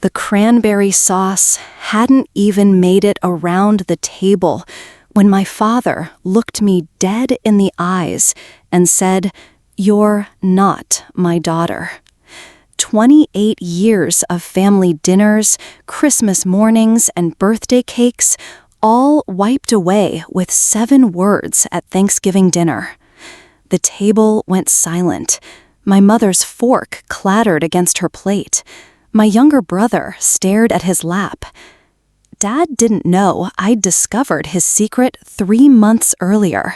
The cranberry sauce hadn't even made it around the table when my father looked me dead in the eyes and said, "You're not my daughter." 28 years of family dinners, Christmas mornings, and birthday cakes, all wiped away with 7 words at Thanksgiving dinner. The table went silent. My mother's fork clattered against her plate. My younger brother stared at his lap. Dad didn't know I'd discovered his secret 3 months earlier,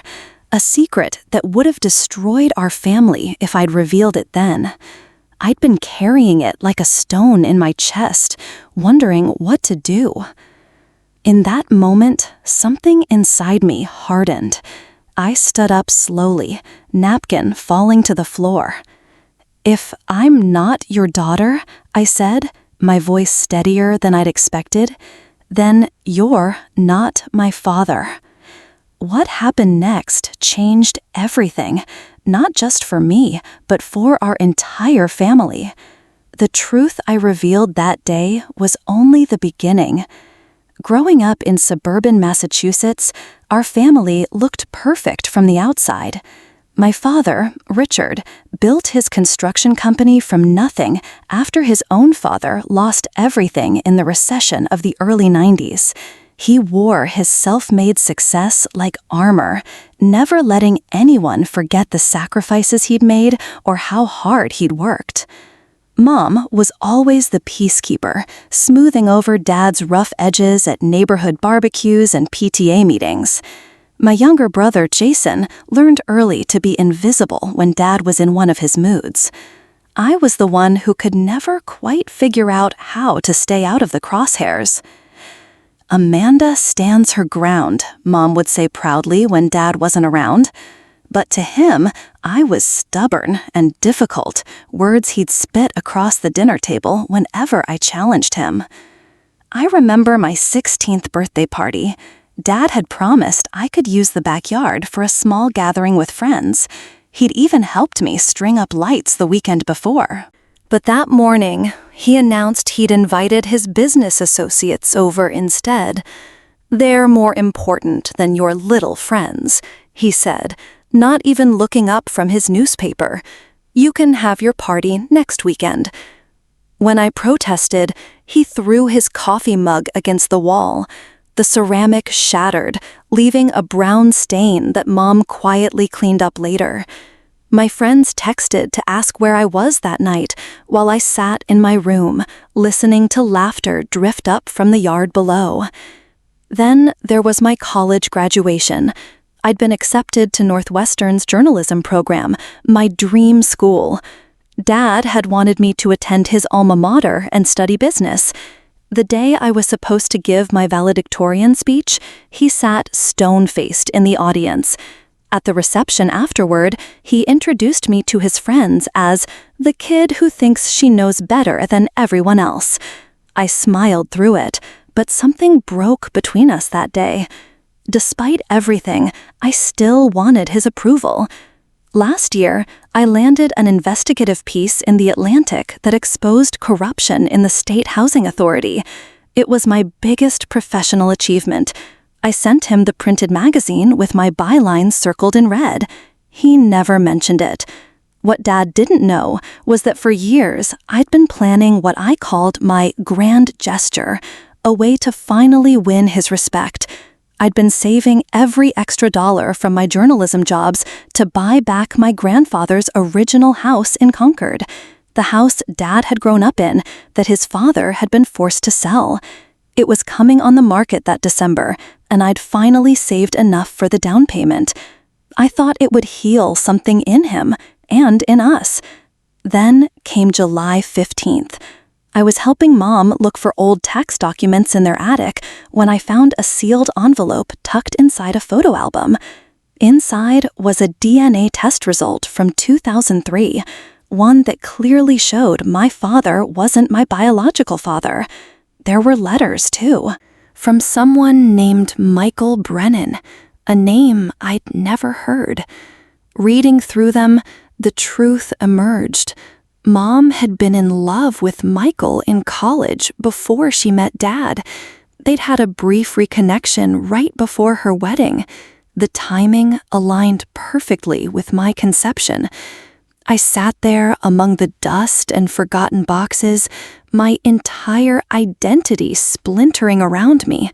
a secret that would have destroyed our family if I'd revealed it then. I'd been carrying it like a stone in my chest, wondering what to do. In that moment, something inside me hardened. I stood up slowly, napkin falling to the floor. "If I'm not your daughter," I said, my voice steadier than I'd expected, "then you're not my father." What happened next changed everything, not just for me, but for our entire family. The truth I revealed that day was only the beginning. Growing up in suburban Massachusetts, our family looked perfect from the outside. My father, Richard, built his construction company from nothing after his own father lost everything in the recession of the early 90s. He wore his self-made success like armor, never letting anyone forget the sacrifices he'd made or how hard he'd worked. Mom was always the peacekeeper, smoothing over Dad's rough edges at neighborhood barbecues and PTA meetings. My younger brother, Jason, learned early to be invisible when Dad was in one of his moods. I was the one who could never quite figure out how to stay out of the crosshairs. "Amanda stands her ground," Mom would say proudly when Dad wasn't around. But to him, I was stubborn and difficult, words he'd spit across the dinner table whenever I challenged him. I remember my 16th birthday party. Dad had promised I could use the backyard for a small gathering with friends. He'd even helped me string up lights the weekend before. But that morning, he announced he'd invited his business associates over instead. "They're more important than your little friends," he said, not even looking up from his newspaper. "You can have your party next weekend." When I protested, he threw his coffee mug against the wall. The ceramic shattered, leaving a brown stain that Mom quietly cleaned up later. My friends texted to ask where I was that night while I sat in my room, listening to laughter drift up from the yard below. Then there was my college graduation. I'd been accepted to Northwestern's journalism program, my dream school. Dad had wanted me to attend his alma mater and study business. The day I was supposed to give my valedictorian speech, he sat stone-faced in the audience. At the reception afterward, he introduced me to his friends as the kid who thinks she knows better than everyone else. I smiled through it, but something broke between us that day. Despite everything, I still wanted his approval. Last year, I landed an investigative piece in The Atlantic that exposed corruption in the State Housing Authority. It was my biggest professional achievement. I sent him the printed magazine with my byline circled in red. He never mentioned it. What Dad didn't know was that for years, I'd been planning what I called my grand gesture, a way to finally win his respect. I'd been saving every extra dollar from my journalism jobs to buy back my grandfather's original house in Concord, the house Dad had grown up in that his father had been forced to sell. It was coming on the market that December, and I'd finally saved enough for the down payment. I thought it would heal something in him and in us. Then came July 15th. I was helping Mom look for old tax documents in their attic when I found a sealed envelope tucked inside a photo album. Inside was a DNA test result from 2003, one that clearly showed my father wasn't my biological father. There were letters, too, from someone named Michael Brennan, a name I'd never heard. Reading through them, the truth emerged. Mom had been in love with Michael in college before she met Dad. They'd had a brief reconnection right before her wedding. The timing aligned perfectly with my conception. I sat there among the dust and forgotten boxes, my entire identity splintering around me.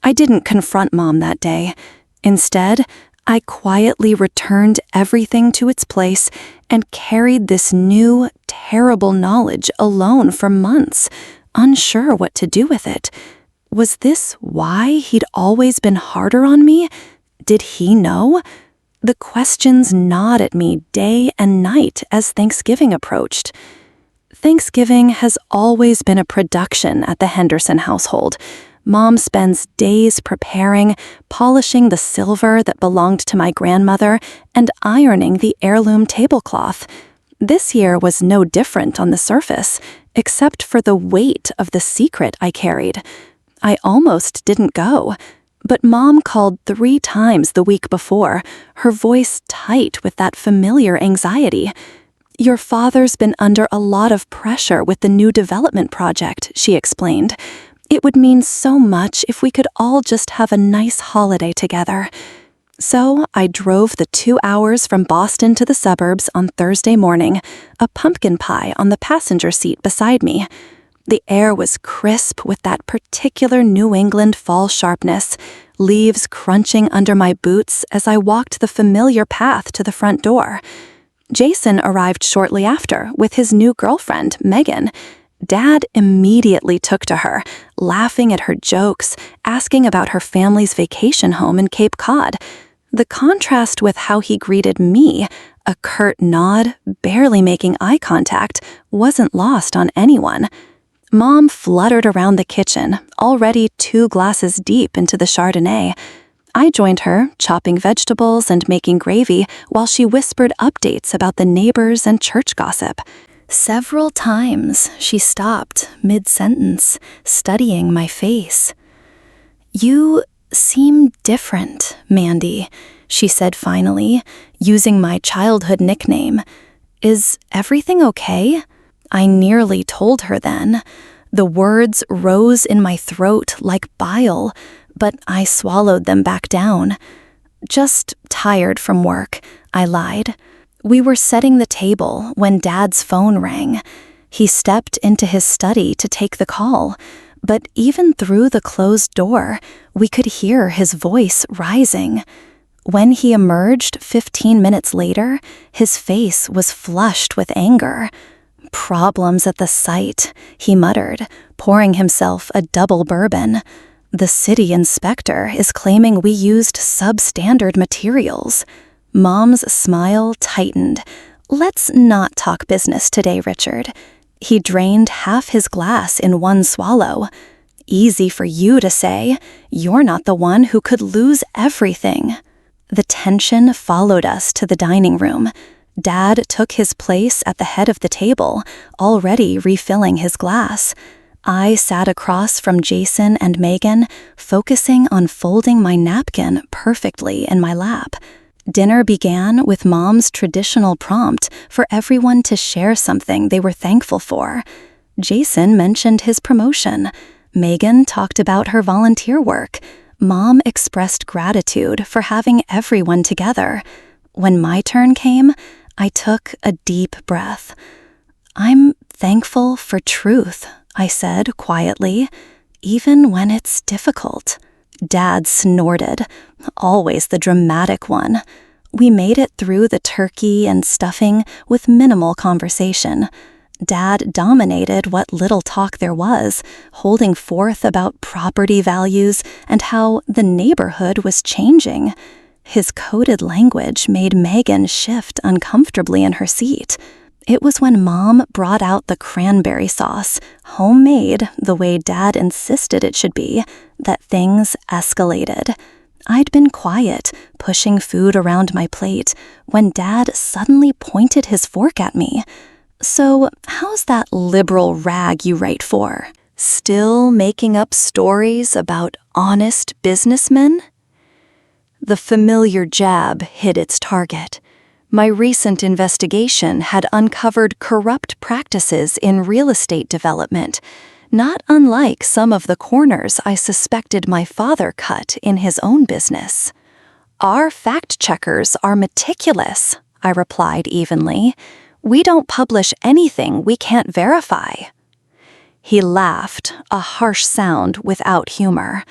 I didn't confront Mom that day. Instead, I quietly returned everything to its place and carried this new, terrible knowledge alone for months, unsure what to do with it. Was this why he'd always been harder on me? Did he know? The questions gnawed at me day and night as Thanksgiving approached. Thanksgiving has always been a production at the Henderson household. Mom spends days preparing, polishing the silver that belonged to my grandmother, and ironing the heirloom tablecloth. This year was no different on the surface, except for the weight of the secret I carried. I almost didn't go. But Mom called 3 times the week before, her voice tight with that familiar anxiety. "Your father's been under a lot of pressure with the new development project," she explained. "It would mean so much if we could all just have a nice holiday together." So I drove the 2 hours from Boston to the suburbs on Thursday morning, a pumpkin pie on the passenger seat beside me. The air was crisp with that particular New England fall sharpness, leaves crunching under my boots as I walked the familiar path to the front door. Jason arrived shortly after with his new girlfriend, Megan. Dad immediately took to her, laughing at her jokes, asking about her family's vacation home in Cape Cod. The contrast with how he greeted me, a curt nod, barely making eye contact, wasn't lost on anyone. Mom fluttered around the kitchen, already 2 glasses deep into the Chardonnay. I joined her, chopping vegetables and making gravy while she whispered updates about the neighbors and church gossip. Several times she stopped mid-sentence, studying my face. "You seem different, Mandy," she said finally, using my childhood nickname. "Is everything okay?" I nearly told her then. The words rose in my throat like bile, but I swallowed them back down. "Just tired from work," I lied. We were setting the table when Dad's phone rang. He stepped into his study to take the call, but even through the closed door, we could hear his voice rising. When he emerged 15 minutes later, his face was flushed with anger. "Problems at the site," he muttered, pouring himself a double bourbon. "The city inspector is claiming we used substandard materials." Mom's smile tightened. "Let's not talk business today, Richard." He drained half his glass in one swallow. "Easy for you to say. You're not the one who could lose everything." The tension followed us to the dining room. Dad took his place at the head of the table, already refilling his glass. I sat across from Jason and Megan, focusing on folding my napkin perfectly in my lap. Dinner began with Mom's traditional prompt for everyone to share something they were thankful for. Jason mentioned his promotion. Megan talked about her volunteer work. Mom expressed gratitude for having everyone together. When my turn came, I took a deep breath. "I'm thankful for truth," I said quietly, "even when it's difficult." Dad snorted, always the dramatic one. We made it through the turkey and stuffing with minimal conversation. Dad dominated what little talk there was, holding forth about property values and how the neighborhood was changing. His coded language made Megan shift uncomfortably in her seat. It was when Mom brought out the cranberry sauce, homemade the way Dad insisted it should be, that things escalated. I'd been quiet, pushing food around my plate, when Dad suddenly pointed his fork at me. "So, how's that liberal rag you write for? Still making up stories about honest businessmen?" The familiar jab hit its target. My recent investigation had uncovered corrupt practices in real estate development, not unlike some of the corners I suspected my father cut in his own business. Our fact-checkers are meticulous, I replied evenly. We don't publish anything we can't verify. He laughed, a harsh sound without humor.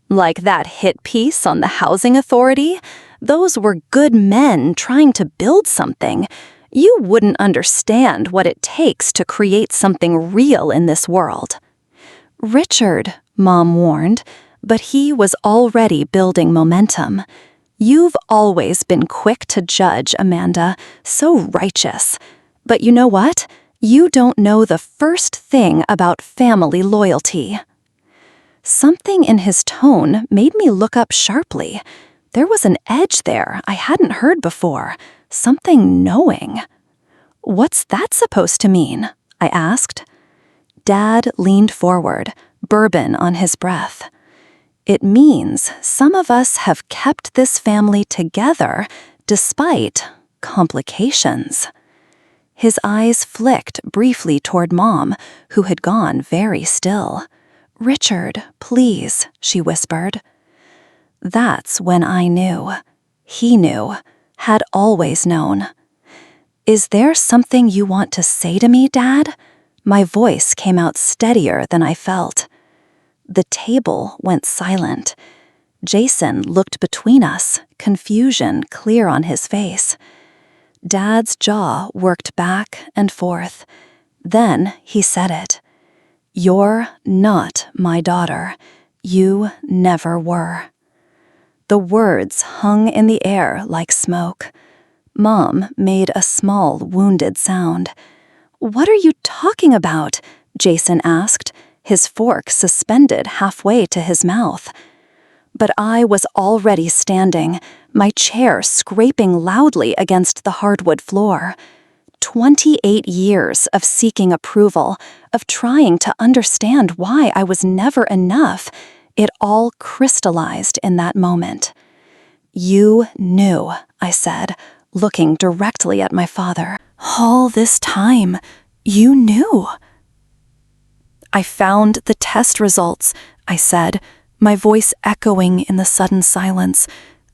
Like that hit piece on the housing authority? Those were good men trying to build something. You wouldn't understand what it takes to create something real in this world. Richard, Mom warned, but he was already building momentum. You've always been quick to judge, Amanda, so righteous. But you know what? You don't know the first thing about family loyalty. Something in his tone made me look up sharply. There was an edge there I hadn't heard before, something knowing. What's that supposed to mean? I asked. Dad leaned forward, bourbon on his breath. It means some of us have kept this family together despite complications. His eyes flicked briefly toward Mom, who had gone very still. "Richard, please," she whispered. That's when I knew. He knew, had always known. "Is there something you want to say to me, Dad?" My voice came out steadier than I felt. The table went silent. Jason looked between us, confusion clear on his face. Dad's jaw worked back and forth. Then he said it. "You're not my daughter. You never were." The words hung in the air like smoke. Mom made a small, wounded sound. "What are you talking about?" Jason asked, his fork suspended halfway to his mouth. But I was already standing, my chair scraping loudly against the hardwood floor. 28 years of seeking approval, of trying to understand why I was never enough, it all crystallized in that moment. "You knew," I said, looking directly at my father. "All this time, you knew." "I found the test results," I said, my voice echoing in the sudden silence.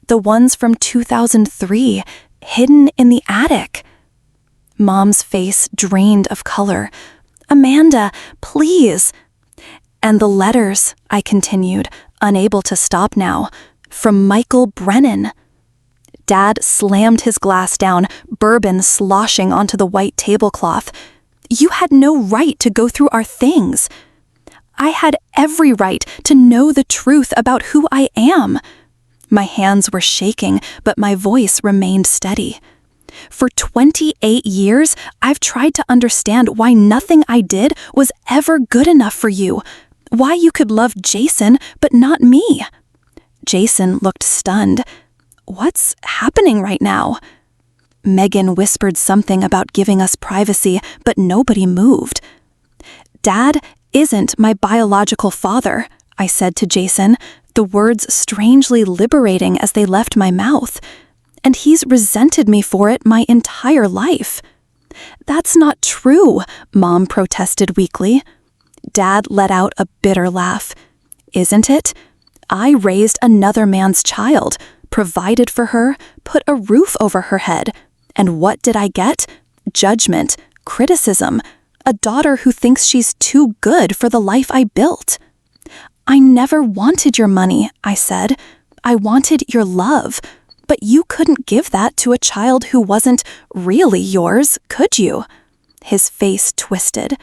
"The ones from 2003, hidden in the attic." Mom's face drained of color. "Amanda, please." "And the letters," I continued, unable to stop now, "from Michael Brennan." Dad slammed his glass down, bourbon sloshing onto the white tablecloth. "You had no right to go through our things." "I had every right to know the truth about who I am." My hands were shaking, but my voice remained steady. "For 28 years, I've tried to understand why nothing I did was ever good enough for you, why you could love Jason but not me." Jason looked stunned. "What's happening right now?" Megan whispered something about giving us privacy, but nobody moved. "Dad isn't my biological father," I said to Jason, the words strangely liberating as they left my mouth. "And he's resented me for it my entire life." "That's not true," Mom protested weakly. Dad let out a bitter laugh. "Isn't it? I raised another man's child, provided for her, put a roof over her head. And what did I get? Judgment, criticism, a daughter who thinks she's too good for the life I built." "I never wanted your money," I said. "I wanted your love. But you couldn't give that to a child who wasn't really yours, could you?" His face twisted.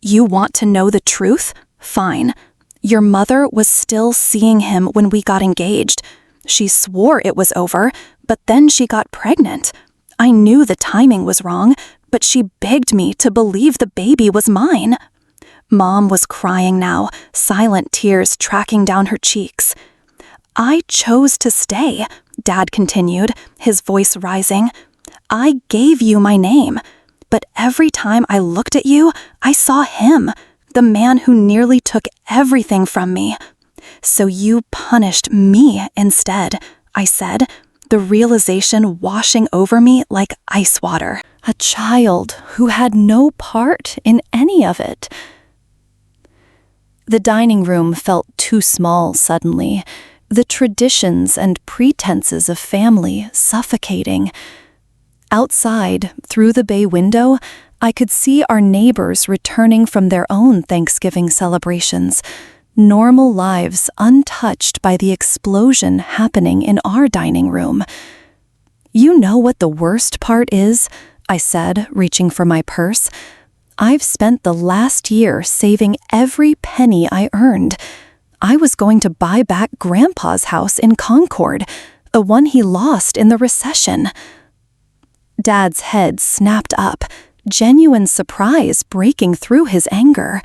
"You want to know the truth? Fine. Your mother was still seeing him when we got engaged. She swore it was over, but then she got pregnant. I knew the timing was wrong, but she begged me to believe the baby was mine." Mom was crying now, silent tears tracking down her cheeks. "I chose to stay," Dad continued, his voice rising. "I gave you my name. But every time I looked at you, I saw him, the man who nearly took everything from me. So you punished me instead," I said. the realization washing over me like ice water. A child who had no part in any of it. The dining room felt too small suddenly, the traditions and pretenses of family suffocating. Outside, through the bay window, I could see our neighbors returning from their own Thanksgiving celebrations, normal lives untouched by the explosion happening in our dining room. "You know what the worst part is?" I said, reaching for my purse. "I've spent the last year saving every penny I earned. I was going to buy back Grandpa's house in Concord, the one he lost in the recession." Dad's head snapped up, genuine surprise breaking through his anger.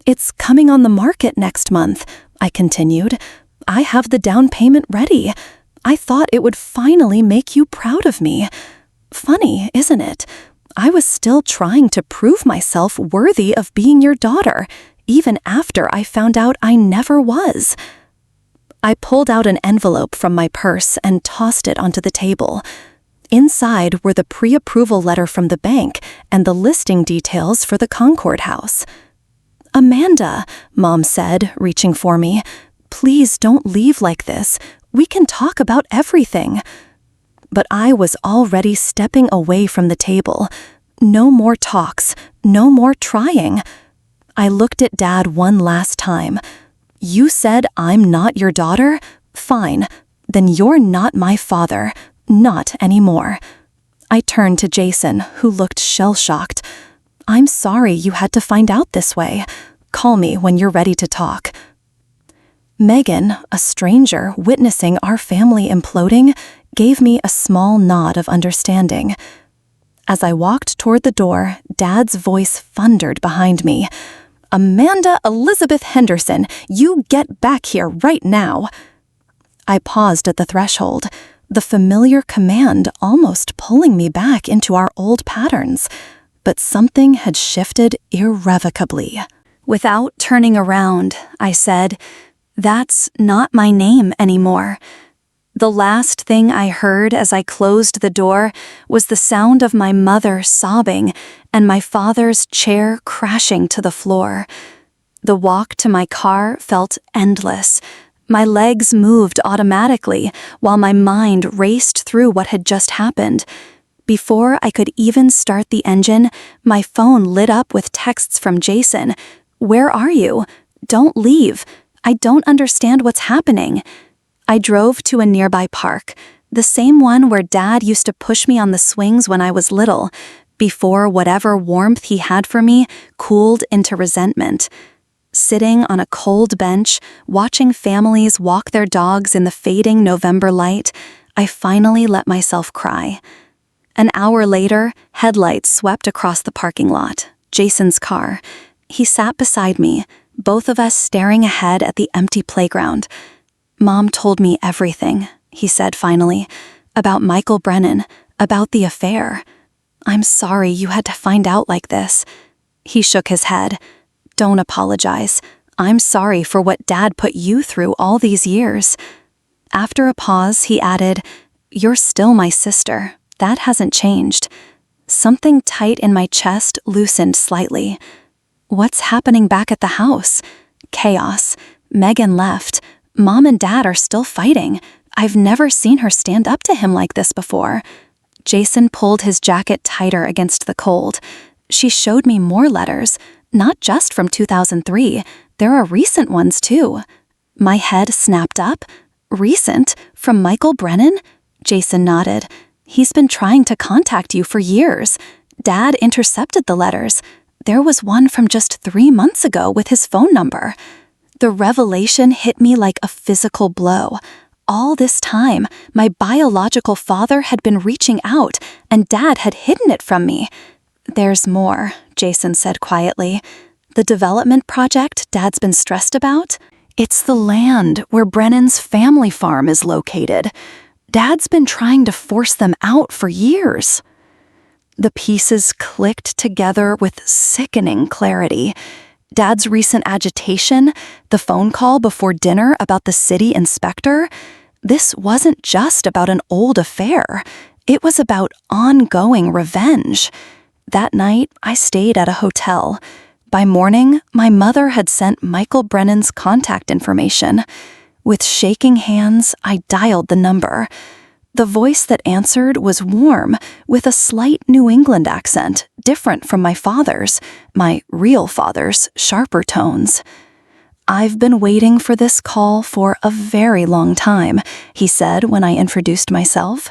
"It's coming on the market next month," I continued. "I have the down payment ready. I thought it would finally make you proud of me. Funny, isn't it? I was still trying to prove myself worthy of being your daughter, even after I found out I never was." I pulled out an envelope from my purse and tossed it onto the table. Inside were the pre-approval letter from the bank and the listing details for the Concord house. "Amanda," Mom said, reaching for me, "please don't leave like this. We can talk about everything." But I was already stepping away from the table. No more talks, no more trying. I looked at Dad one last time. "You said I'm not your daughter? Fine. Then you're not my father. Not anymore." I turned to Jason, who looked shell-shocked. "I'm sorry you had to find out this way. Call me when you're ready to talk." Megan, a stranger witnessing our family imploding, gave me a small nod of understanding. As I walked toward the door, Dad's voice thundered behind me. "Amanda Elizabeth Henderson, you get back here right now." I paused at the threshold, the familiar command almost pulling me back into our old patterns, but something had shifted irrevocably. Without turning around, I said, "That's not my name anymore." The last thing I heard as I closed the door was the sound of my mother sobbing and my father's chair crashing to the floor. The walk to my car felt endless. My legs moved automatically while my mind raced through what had just happened. Before I could even start the engine, my phone lit up with texts from Jason. "Where are you? Don't leave. I don't understand what's happening." I drove to a nearby park, the same one where Dad used to push me on the swings when I was little, before whatever warmth he had for me cooled into resentment. Sitting on a cold bench, watching families walk their dogs in the fading November light, I finally let myself cry. An hour later, headlights swept across the parking lot, Jason's car. He sat beside me, both of us staring ahead at the empty playground. "Mom told me everything," he said finally, "about Michael Brennan, about the affair. I'm sorry you had to find out like this." He shook his head. "Don't apologize. I'm sorry for what Dad put you through all these years." After a pause, he added, "You're still my sister. That hasn't changed." Something tight in my chest loosened slightly. "What's happening back at the house?" "Chaos. Megan left. Mom and Dad are still fighting. I've never seen her stand up to him like this before." Jason pulled his jacket tighter against the cold. "She showed me more letters, not just from 2003. There are recent ones too." My head snapped up. "Recent? From Michael Brennan?" Jason nodded. "He's been trying to contact you for years. Dad intercepted the letters. There was one from just 3 months ago with his phone number." The revelation hit me like a physical blow. All this time, my biological father had been reaching out, and Dad had hidden it from me. "There's more," Jason said quietly. "The development project Dad's been stressed about? It's the land where Brennan's family farm is located. Dad's been trying to force them out for years." The pieces clicked together with sickening clarity. Dad's recent agitation, the phone call before dinner about the city inspector, This wasn't just about an old affair. It was about ongoing revenge. That night, I stayed at a hotel. By morning, my mother had sent Michael Brennan's contact information. With shaking hands, I dialed the number. The voice that answered was warm, with a slight New England accent, different from my father's, my real father's, sharper tones. "I've been waiting for this call for a very long time," he said when I introduced myself.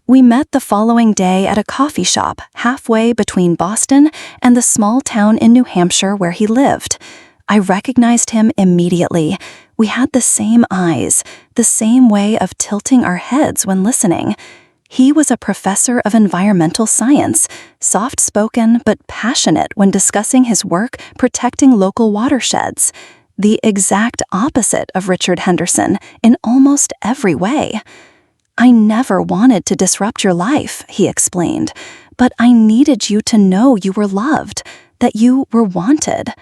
We met the following day at a coffee shop halfway between Boston and the small town in New Hampshire where he lived. I recognized him immediately. We had the same eyes, the same way of tilting our heads when listening. He was a professor of environmental science, soft-spoken but passionate when discussing his work protecting local watersheds. The exact opposite of Richard Henderson in almost every way. "I never wanted to disrupt your life," he explained, "but I needed you to know you were loved, that you were wanted."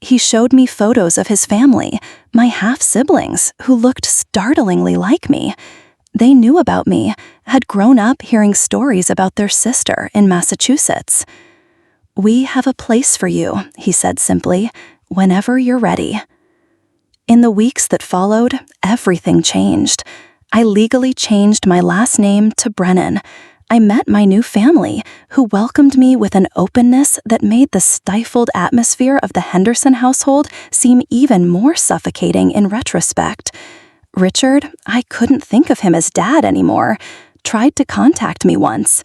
He showed me photos of his family, my half-siblings, who looked startlingly like me. They knew about me, had grown up hearing stories about their sister in Massachusetts. "We have a place for you," he said simply, "whenever you're ready." In the weeks that followed, everything changed. I legally changed my last name to Brennan. I met my new family, who welcomed me with an openness that made the stifled atmosphere of the Henderson household seem even more suffocating in retrospect. Richard, I couldn't think of him as dad anymore, tried to contact me once.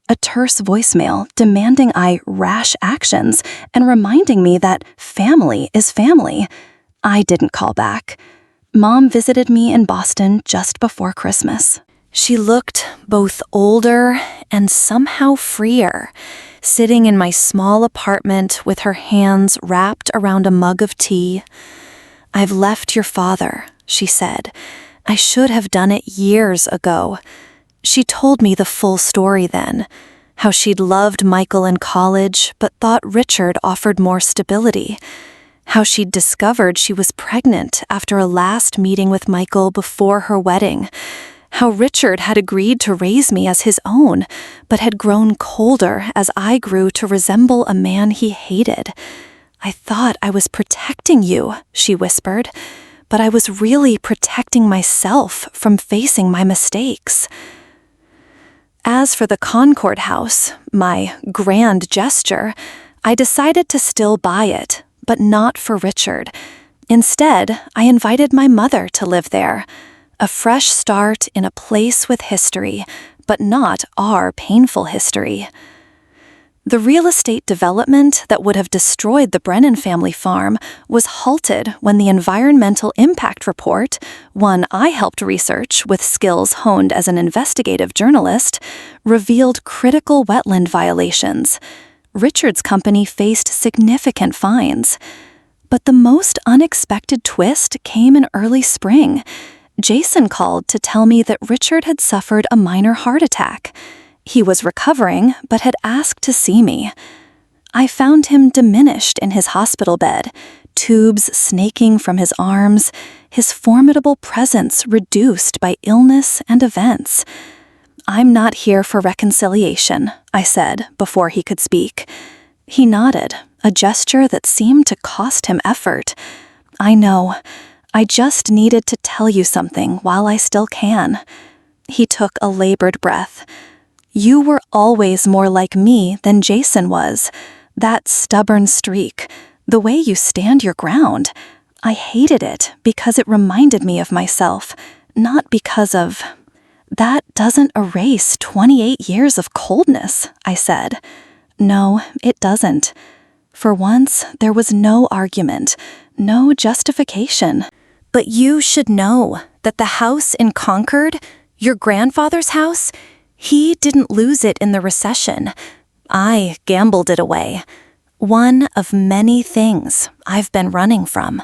A terse voicemail demanding I rash actions and reminding me that family is family. I didn't call back. Mom visited me in Boston just before Christmas. She looked both older and somehow freer, sitting in my small apartment with her hands wrapped around a mug of tea. "I've left your father," she said. "I should have done it years ago." She told me the full story then, how she'd loved Michael in college but thought Richard offered more stability, how she'd discovered she was pregnant after a last meeting with Michael before her wedding, how Richard had agreed to raise me as his own, but had grown colder as I grew to resemble a man he hated. "I thought I was protecting you," she whispered, "but I was really protecting myself from facing my mistakes." As for the Concord house, my grand gesture, I decided to still buy it, but not for Richard. Instead, I invited my mother to live there. A fresh start in a place with history, but not our painful history. The real estate development that would have destroyed the Brennan family farm was halted when the environmental impact report, one I helped research with skills honed as an investigative journalist, revealed critical wetland violations. Richard's company faced significant fines. But the most unexpected twist came in early spring. Jason called to tell me that Richard had suffered a minor heart attack. He was recovering, but had asked to see me. I found him diminished in his hospital bed, tubes snaking from his arms, his formidable presence reduced by illness and events. "I'm not here for reconciliation," I said before he could speak. He nodded, a gesture that seemed to cost him effort. "I know. I just needed to tell you something while I still can." He took a labored breath. "You were always more like me than Jason was. That stubborn streak, the way you stand your ground. I hated it because it reminded me of myself, not because of—" "That doesn't erase 28 years of coldness," I said. "No, it doesn't." For once, there was no argument, no justification. "But you should know that the house in Concord, your grandfather's house, he didn't lose it in the recession. I gambled it away. One of many things I've been running from."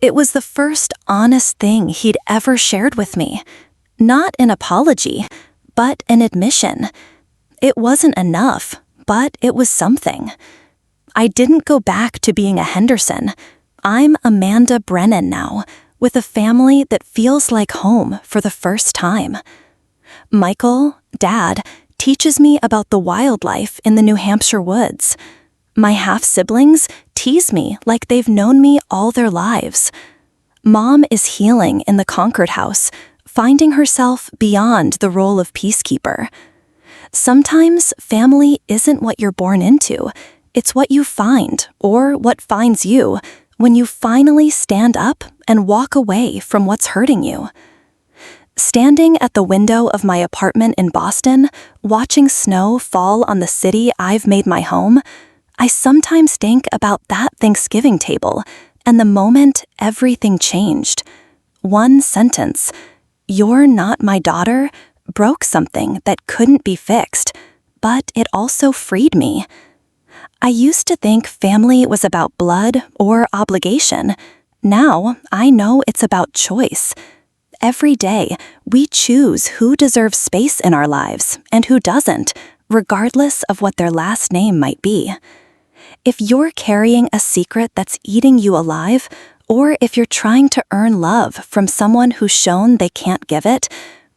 It was the first honest thing he'd ever shared with me. Not an apology, but an admission. It wasn't enough, but it was something. I didn't go back to being a Henderson. I'm Amanda Brennan now, with a family that feels like home for the first time. Michael, Dad, teaches me about the wildlife in the New Hampshire woods. My half-siblings tease me like they've known me all their lives. Mom is healing in the Concord house, finding herself beyond the role of peacekeeper. Sometimes family isn't what you're born into. It's what you find, or what finds you, when you finally stand up and walk away from what's hurting you. Standing at the window of my apartment in Boston, watching snow fall on the city I've made my home, I sometimes think about that Thanksgiving table and the moment everything changed. One sentence, "You're not my daughter," broke something that couldn't be fixed, but it also freed me. I used to think family was about blood or obligation. Now I know it's about choice. Every day, we choose who deserves space in our lives and who doesn't, regardless of what their last name might be. If you're carrying a secret that's eating you alive, or if you're trying to earn love from someone who's shown they can't give it,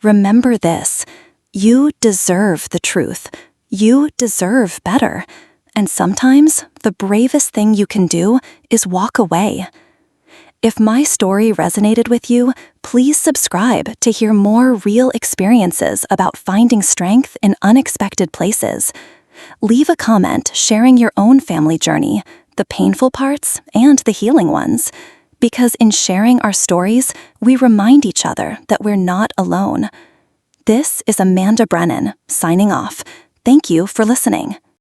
remember this: you deserve the truth. You deserve better. And sometimes, the bravest thing you can do is walk away. If my story resonated with you, please subscribe to hear more real experiences about finding strength in unexpected places. Leave a comment sharing your own family journey, the painful parts and the healing ones. Because in sharing our stories, we remind each other that we're not alone. This is Amanda Brennan, signing off. Thank you for listening.